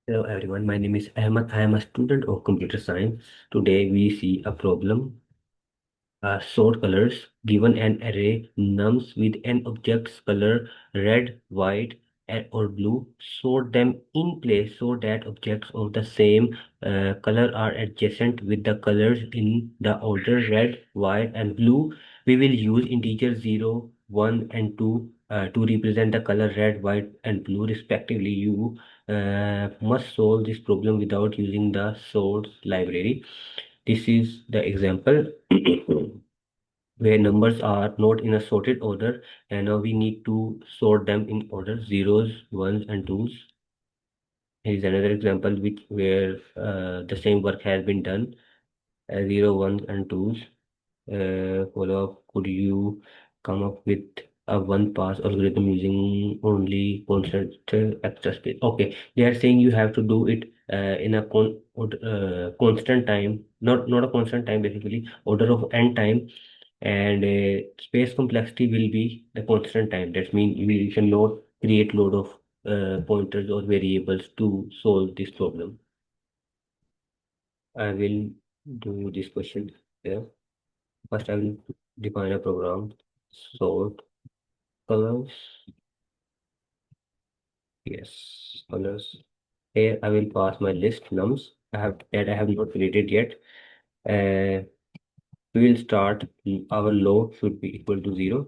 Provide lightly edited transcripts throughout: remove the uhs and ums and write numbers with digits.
Hello everyone, my name is Ahmad. I am a student of computer science. Today we see a problem. Sort colors. Given an array nums with an object's color red, white, or blue, sort them in place so that objects of the same color are adjacent with the colors in the order red, white, and blue. We will use integers 0, 1, and 2 to represent the color red, white, and blue respectively. You must solve this problem without using the source library. This is the example where numbers are not in a sorted order, and now we need to sort them in order zeros, ones, and twos. Here is another example which where the same work has been done. Zero, ones, and twos. Follow up. Could you come up with a one pass algorithm using only constant extra space? Okay, they are saying you have to do it in a constant time, not a constant time, basically order of n time, and space complexity will be the constant time. That means you cannot create load of pointers or variables to solve this problem. I will do this question here. First, I will define a program. Sort colors. Yes, colors. Here I will pass my list nums. I have not created yet. Uh, we will start. Our low should be equal to 0.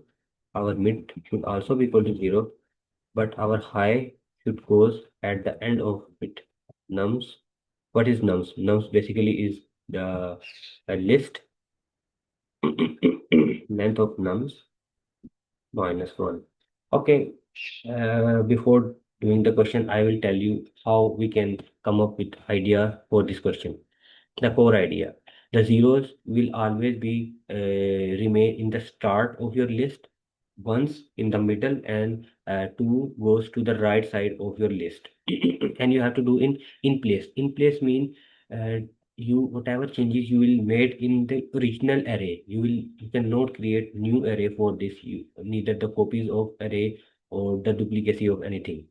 Our mid should also be equal to 0, but our high should goes at the end of it. Nums. What is nums? Nums basically is the list length of nums minus 1. Okay, before doing the question, I will tell you how we can come up with idea for this question. The core idea. The zeros will always be remain in the start of your list, ones in the middle, and two goes to the right side of your list. And you have to do in place. In place mean uh, you whatever changes you will made in the original array, you cannot create new array for this. You neither the copies of array or the duplicacy of anything.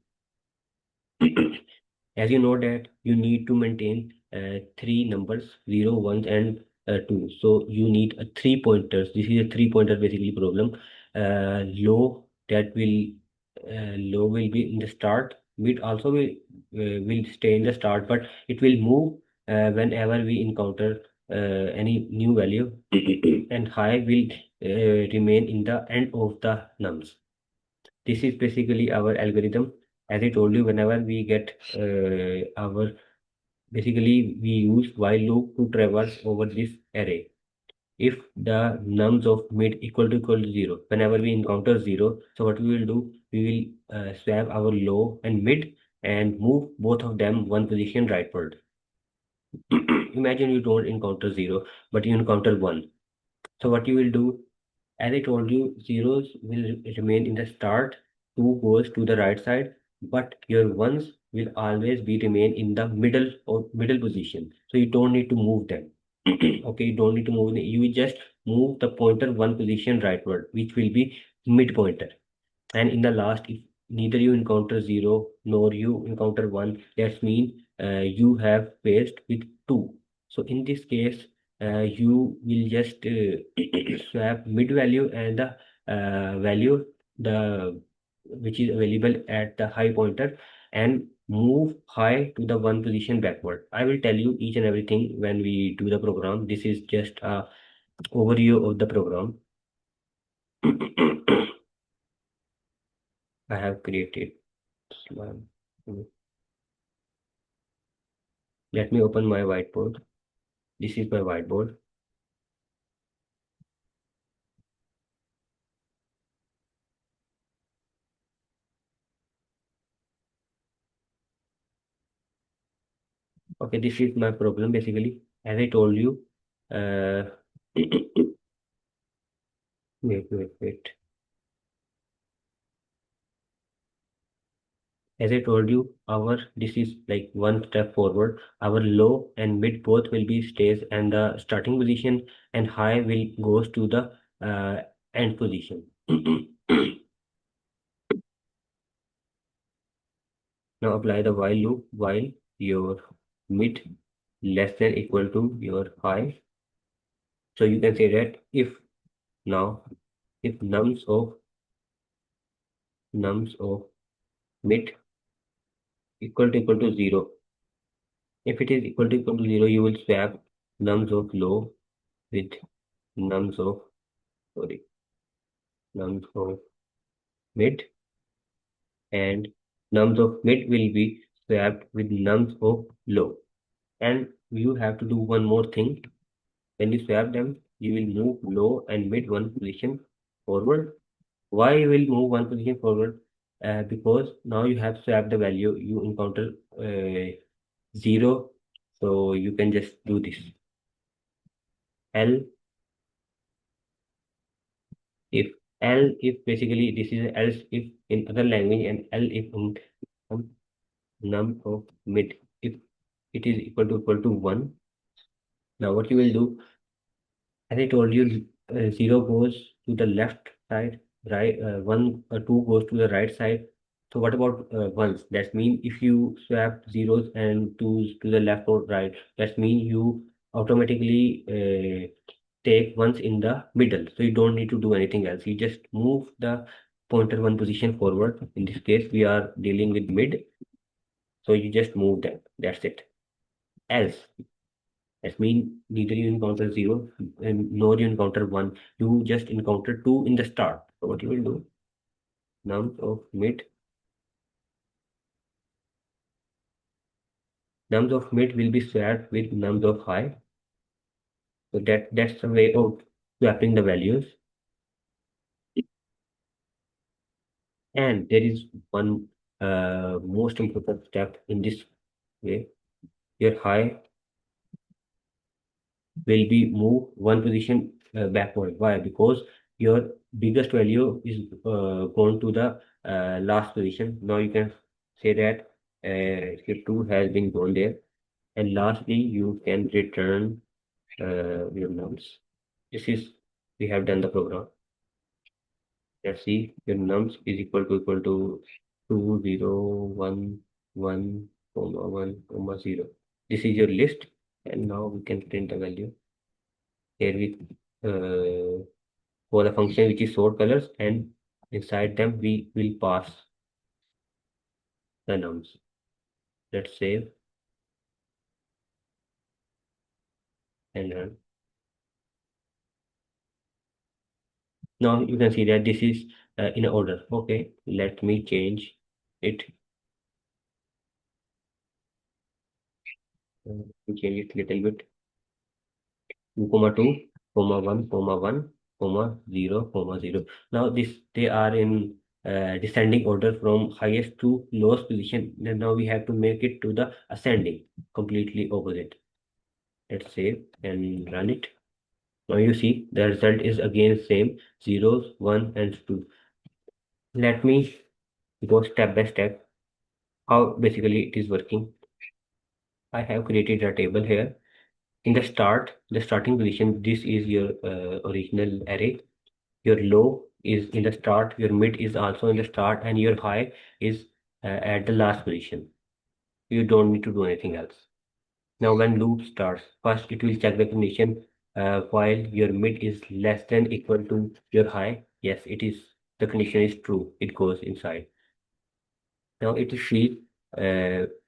As you know that you need to maintain three numbers, 0, 1, and 2. So you need a three pointers. This is a three pointer basically problem. Low will be in the start. Mid also will stay in the start, but it will move whenever we encounter any new value, and high will remain in the end of the nums. This is basically our algorithm. As I told you, whenever we get basically we use while loop to traverse over this array. If the nums of mid equal to 0, whenever we encounter 0, so what we will do, we will swap our low and mid and move both of them one position rightward. Imagine you don't encounter 0, but you encounter 1. So what you will do, as I told you, zeros will remain in the start, two goes to the right side, but your ones will always be remain in the middle or middle position. So you don't need to move them. Okay, you don't need to move. You will just move the pointer one position rightward, which will be mid pointer. And in the last, if neither you encounter 0 nor you encounter 1, that means you have faced with 2. So in this case, you will just swap mid value and the value the which is available at the high pointer, and move high to the one position backward. I will tell you each and everything when we do the program. This is just a overview of the program. I have created slime. Let me open my whiteboard. This is my whiteboard. Okay, this is my problem basically. As I told you, uh, wait. As I told you, our this is like one step forward. Our low and mid both will be stays and the starting position, and high will goes to the end position. Now apply the while loop. While your mid less than equal to your high. So you can say that now if nums of mid equal to 0. If it is equal to 0, you will swap nums of low with nums of sorry nums of mid, and nums of mid will be swapped with nums of low. And you have to do one more thing. When you swap them, you will move low and mid one position forward. Why you will move one position forward? Because now you have swapped the value. You encounter 0, so you can just do this. L if if basically this is else if in other language, and L if in um, num of mid if it is equal to 1. Now what you will do, as I told you, 0 goes to the left side, right? 2 goes to the right side. So what about ones? That means if you swap zeros and twos to the left or right, that means you automatically take ones in the middle. So you don't need to do anything else. You just move the pointer one position forward. In this case, we are dealing with mid. So you just move them. That's it. Else, that means neither you encounter 0 and nor you encounter 1. You just encounter 2 in the start. So what you will do? Nums of mid will be swapped with nums of high. So that's the way of swapping the values. And there is one most important step in this way. Your high will be moved one position backward. Why? Because your biggest value is gone to the last position. Now you can say that your 2 has been gone there. And lastly, you can return your nums. This is, we have done the program. Let's see, your nums is equal to 2, 0, 1, 1, comma 1, comma 0. This is your list, and now we can print the value. Here we for the function which is sort colors, and inside them we will pass the nums. Let's save and run. Now you can see that this is in order. Okay, let me change it. Change it little bit. 2 comma 2 comma 1 comma 1 comma 0 comma 0. Now this they are in descending order from highest to lowest position. Then now we have to make it to the ascending, completely opposite. Let's save and run it. Now you see the result is again same, zeros, 1 and 2. Let me go step by step how basically it is working. I have created a table here. In the starting position, this is your original array. Your low is in the start, your mid is also in the start, and your high is at the last position. You don't need to do anything else. Now when loop starts, first it will check the condition while your mid is less than equal to your high. Yes, it is, the condition is true. It goes inside. Now it will see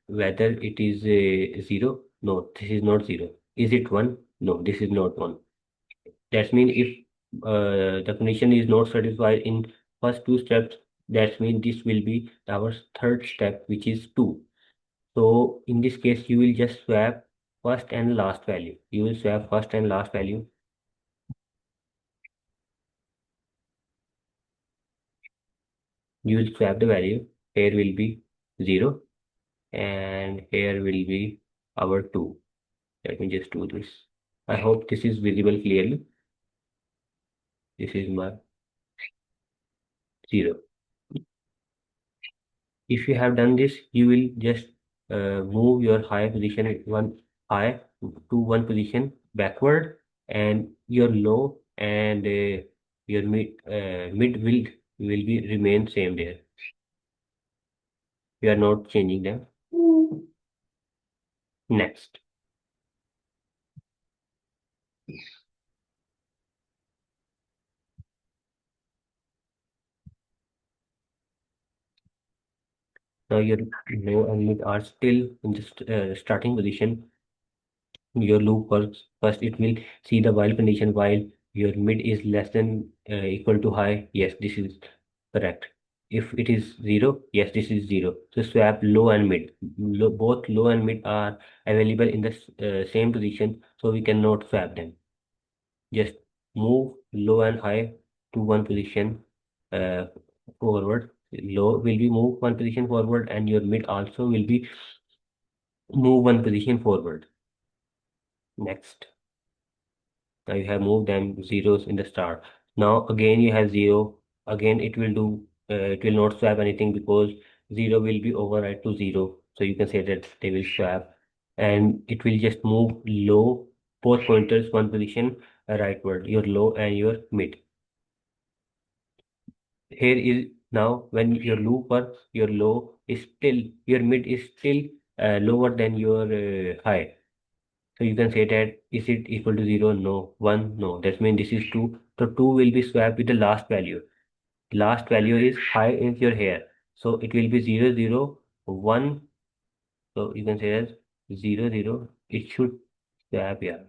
whether it is 0. No, this is not 0. Is it 1? No, this is not 1. That means if the condition is not satisfied in first two steps, that means this will be our third step, which is 2. So in this case, you will just swap first and last value. You will swap first and last value. You will swap the value. Here will be 0 and here will be our 2. Let me just do this. I hope this is visible clearly. This is my 0. If you have done this, you will just move your high position at one high to one position backward, and your low and your mid will be remain same there. We are not changing them. Next. Now your low and mid are still in the starting position. Your loop works. First, it will see the while condition while your mid is less than equal to high. Yes, this is correct. If it is zero, yes, this is zero. So swap low and mid. Both low and mid are available in the same position, so we cannot swap them. Just move low and high to one position uh, forward. Low will be move one position forward, and your mid also will be move one position forward. Next. Now you have moved them zeros in the start. Now again you have zero. Again it will not swap anything because zero will be override to zero. So you can say that they will swap, and it will just move low both pointers one position rightward, your low and your mid. Here is now when your loop works, your low is still, your mid is still lower than your high. So you can say that is it equal to 0? No. 1? No. That means this is 2. So 2 will be swapped with the last value. Last value is high in your here. So it will be 0, 0, 1. So you can say as 0, 0. It should swap here.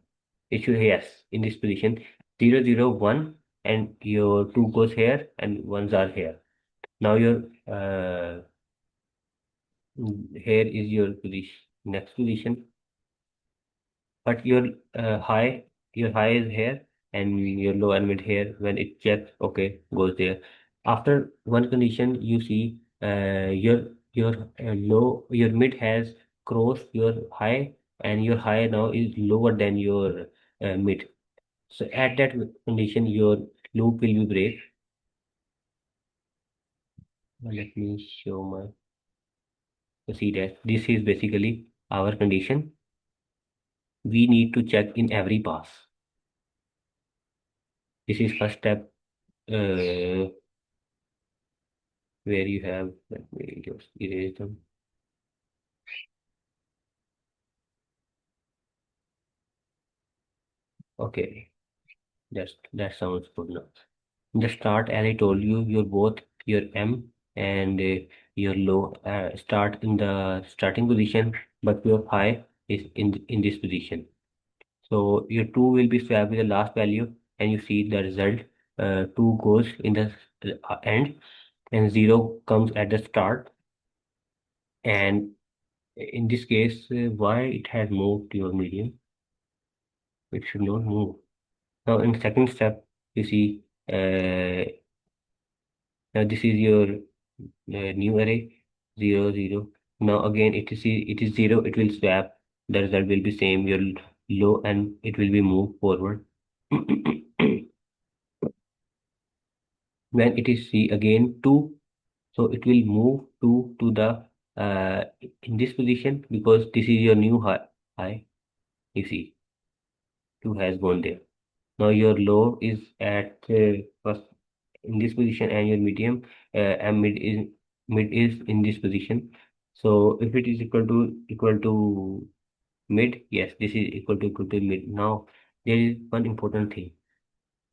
It should, yes, in this position. 0, 0, 1, and your 2 goes here and 1s are here. Now your here is your position. Next position. But your high is here and your low and mid here. When it checks, okay, goes there. After one condition, you see your mid has crossed your high, and your high now is lower than your mid. So at that condition, your loop will be break. Let me show my, to see that this is basically our condition. We need to check in every pass. This is first step. Uh, where you have, let me just erase them. Okay, that sounds good now. In the start, as I told you, your both your M and your low start in the starting position, but your high is in this position. So your two will be swapped with the last value, and you see the result. Two goes in the end, and zero comes at the start. And in this case, why it has moved to your medium? It should not move. Now in second step, you see, now this is your new array, 0, 0. Now again, it is 0, it will swap. The result will be same, your low, and it will be moved forward. When it is C again 2, so it will move to the in this position because this is your new high. You see, 2 has gone there. Now your low is at first in this position, and your medium and mid is in this position. So if it is equal to mid, yes, this is equal to mid. Now there is one important thing.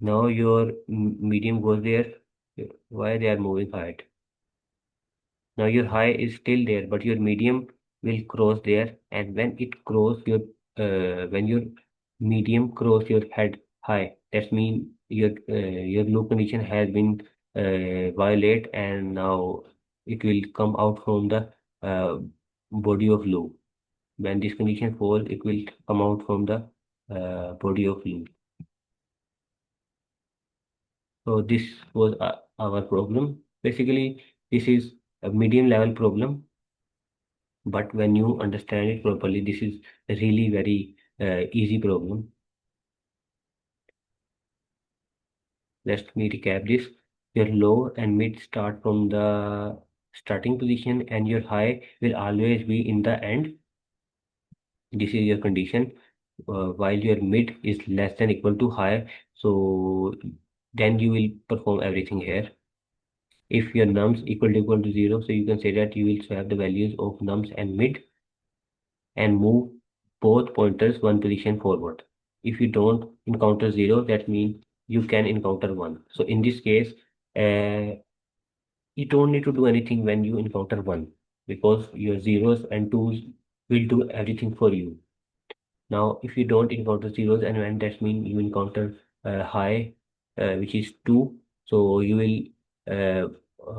Now your medium goes there. Why they are moving height? Now your high is still there, but your medium will cross there, and when it cross your when your medium cross your head high, that means your loop condition has been violate, and now it will come out from the uh, body of loop. When this condition falls, it will come out from the body of loop. So this was our problem. Basically, this is a medium level problem, but when you understand it properly, this is a really very easy problem. Let me recap this. Your low and mid start from the starting position, and your high will always be in the end. This is your condition. While your mid is less than equal to high, so then you will perform everything here. If your nums equal to 0, so you can say that you will swap the values of nums and mid and move both pointers one position forward. If you don't encounter zero, that means you can encounter one. So in this case, you don't need to do anything when you encounter one, because your zeros and twos will do everything for you. Now, if you don't encounter zeros and one, that means you encounter high, which is 2. So you will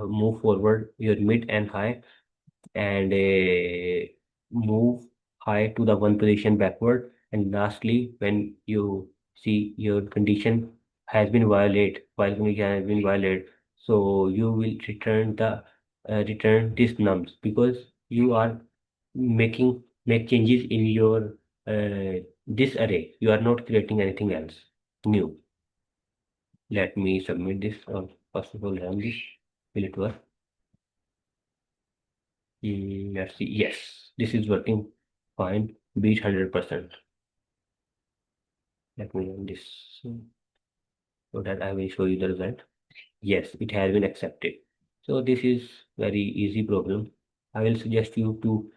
move forward your mid and high, and move high to the one position backward. And lastly, when you see your condition has been violated, while condition has been violated, so you will return this nums, because you are make changes in your this array. You are not creating anything else new. Let me submit this, or first of all run this. Will it work? Let's see. Yes, this is working fine. Beat 100%. Let me run this so that I will show you the result. Yes, it has been accepted. So this is very easy problem. I will suggest you to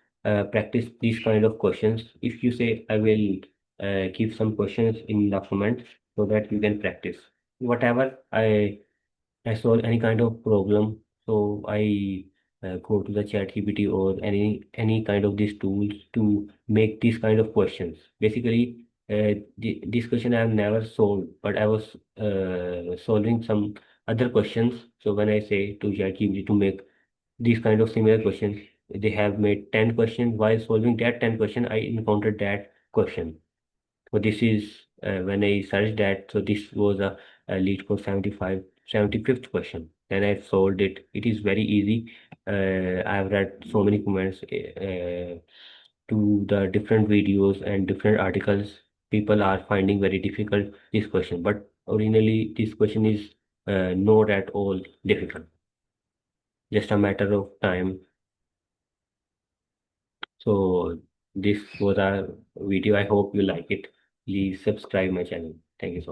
practice these kind of questions. If you say, I will keep some questions in the comments so that you can practice. Whatever I solve any kind of problem, so I go to the chat GPT or any kind of these tools to make these kind of questions. Basically, this question I have never solved, but I was solving some other questions. So when I say to chat GPT to make these kind of similar questions, they have made 10 questions. While solving that 10 question, I encountered that question. So this is when I searched that. So this was a lead for 75th question. Then I solved it. It is very easy. I've read so many comments to the different videos and different articles. People are finding very difficult this question, but originally this question is not at all difficult. Just a matter of time. So this was our video. I hope you like it. Please subscribe my channel. Thank you so much.